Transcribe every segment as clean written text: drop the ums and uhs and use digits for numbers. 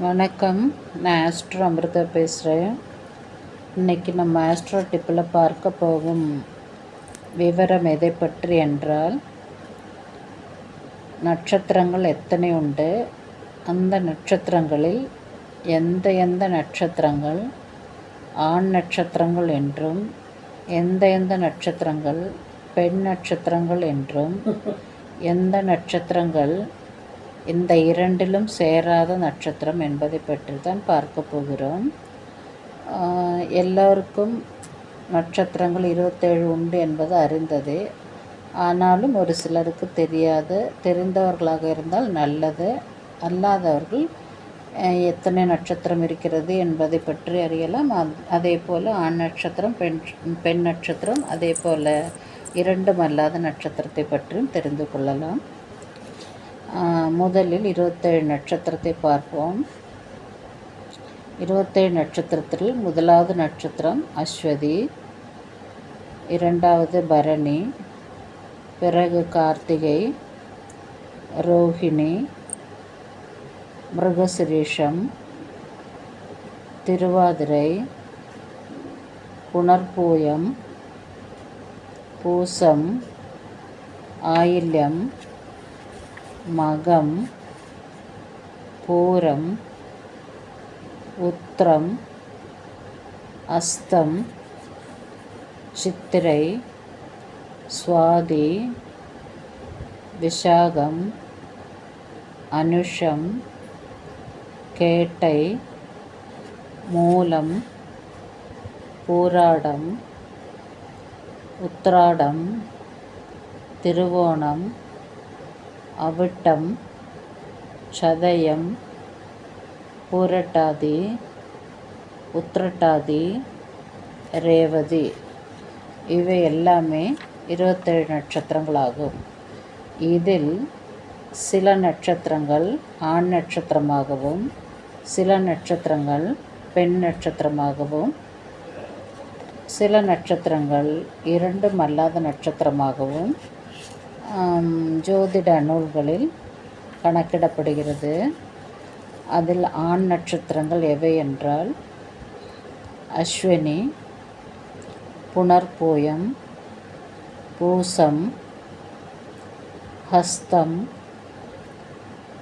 வணக்கம். நான் ஆஸ்ட்ரோ அமிர்தா பேசுகிறேன். இன்றைக்கி நம்ம ஆஸ்ட்ரோ டிப்பில் பார்க்க போகும் விவரம் எதை பற்றி என்றால், நட்சத்திரங்கள் எத்தனை உண்டு, அந்த நட்சத்திரங்களில் எந்த நட்சத்திரங்கள் ஆண் நட்சத்திரங்கள் என்றும் எந்த நட்சத்திரங்கள் பெண் நட்சத்திரங்கள் என்றும் எந்த நட்சத்திரங்கள் இந்த இரண்டிலும் சேராத நட்சத்திரம் என்பதை பற்றி தான் பார்க்க போகிறோம். எல்லோருக்கும் நட்சத்திரங்கள் 27 உண்டு என்பது அறிந்ததே. ஆனாலும் ஒரு சிலருக்கு தெரியாது. தெரிந்தவர்களாக இருந்தால் நல்லது. அல்லாதவர்கள் எத்தனை நட்சத்திரம் இருக்கிறது என்பதை பற்றி அறியலாம். அதே போல் ஆண் நட்சத்திரம் பெண் நட்சத்திரம் அதே போல் இரண்டும் அல்லாத நட்சத்திரத்தை பற்றியும் தெரிந்து கொள்ளலாம். முதலில் 27 நட்சத்திரத்தை பார்ப்போம். 27 நட்சத்திரத்தில் முதலாவது நட்சத்திரம் அஸ்வதி, இரண்டாவது பரணி, பிறகு கார்த்திகை, ரோஹிணி, மிருகசிரீஷம், திருவாதிரை, புனர்பூயம், பூசம், ஆயில்யம், மகம், பூரம், உத்திரம், அஸ்தம், சித்திரை, சுவாதி, விஷாகம், அனுஷம், கேட்டை, மூலம், பூராடம், உத்திராடம், திருவோணம், அவிட்டம், சதயம், பூரட்டாதி, உத்திரட்டாதி, ரேவதி. இவை எல்லாமே 27 நட்சத்திரங்களாகும். இதில் சில நட்சத்திரங்கள் ஆண் நட்சத்திரமாகவும் சில நட்சத்திரங்கள் பெண் நட்சத்திரமாகவும் சில நட்சத்திரங்கள் இரண்டும் அல்லாத நட்சத்திரமாகவும் ஜோதிட நூல்களில் கணக்கிடப்படுகிறது. அதில் ஆண் நட்சத்திரங்கள் எவை என்றால் அஸ்வினி, புனர்பூயம், பூசம், ஹஸ்தம்,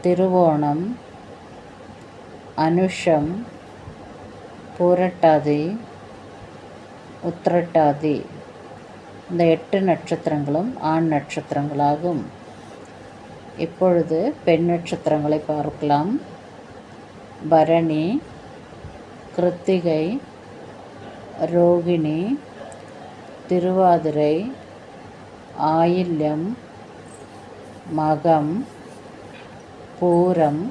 திருவோணம், அனுஷம், பூரட்டாதி, உத்திரட்டாதி. இந்த 8 நட்சத்திரங்களும் ஆண் நட்சத்திரங்களாகும். இப்பொழுது பெண் நட்சத்திரங்களை பார்க்கலாம். பரணி, கிருத்திகை, ரோகிணி, திருவாதிரை, ஆயில்யம், மகம், பூரம்,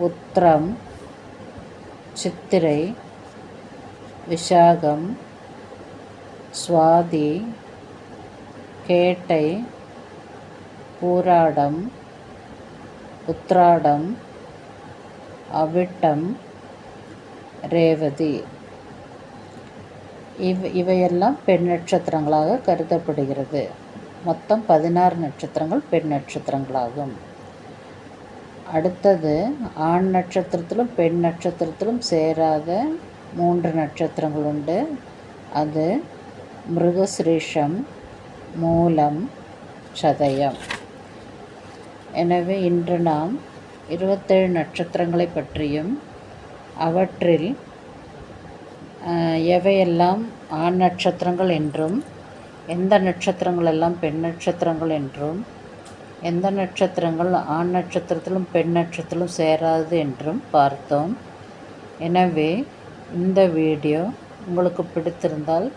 உத்திரம், சித்திரை, விஷாகம், சுவாதி, கேட்டை, பூராடம், உத்திராடம், அவிட்டம், ரேவதி. இவையெல்லாம் பெண் நட்சத்திரங்களாக கருதப்படுகிறது. மொத்தம் 16 நட்சத்திரங்கள் பெண் நட்சத்திரங்களாகும். அடுத்தது ஆண் நட்சத்திரத்திலும் பெண் நட்சத்திரத்திலும் சேராத 3 நட்சத்திரங்கள் உண்டு. அது மிருகசிரீஷம், மூலம், சதயம். எனவே இன்று நாம் 27 நட்சத்திரங்களை பற்றியும் அவற்றில் எவையெல்லாம் ஆண் நட்சத்திரங்கள் என்றும் எந்த நட்சத்திரங்கள் எல்லாம் பெண் நட்சத்திரங்கள் என்றும் எந்த நட்சத்திரங்கள் ஆண் நட்சத்திரத்திலும் பெண் நட்சத்திரத்திலும் சேராது என்றும் பார்த்தோம். எனவே இந்த வீடியோ உங்களுக்கு பிடித்திருந்தால்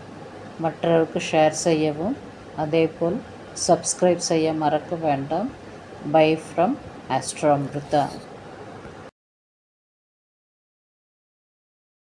மற்றவருக்கு ஷேர் செய்யவும், அதேபோல் சப்ஸ்கிரைப் செய்ய மறக்க வேண்டாம். Bye from Astro Amrita.